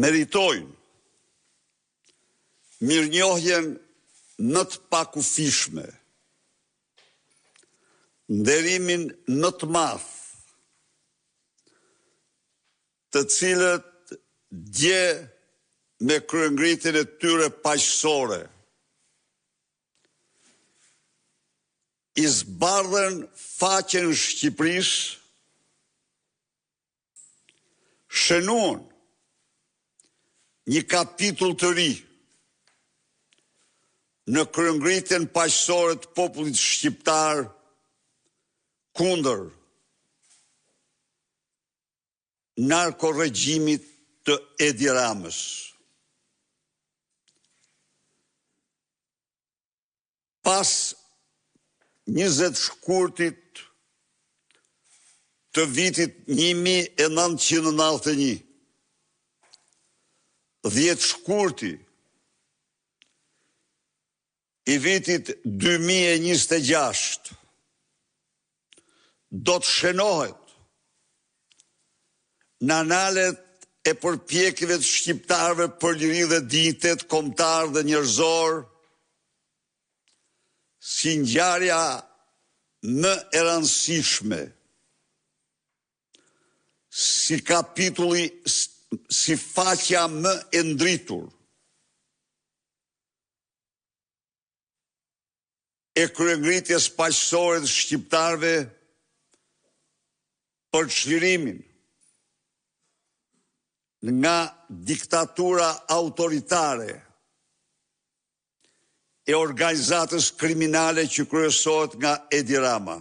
meritojnë mirënjohjen në të pakufishme, nderimin në të madh, të cilët dje me kryengritjen e tyre paqësore i zbardhen faqen e Shqipërisë, shënuan një kapitull të ri në kryengritjen paqësore të popullit shqiptar kundër narkoregjimit të Edi Ramës. Pas 20 shkurtit të vitit 1991, 10 shkurti i vitit 2026, do të shënohet në analet e përpjekjeve të shqiptarëve për liri dhe dinjitet kombëtar dhe njerëzor, si ngjarja më e rëndësishme, si kapitulli, si faqja më e ndritur e kryengritjes paqësore të shqiptarëve për çlirimin nga diktatura autoritare e organizatës kriminale që kryesohet nga Edi Rama.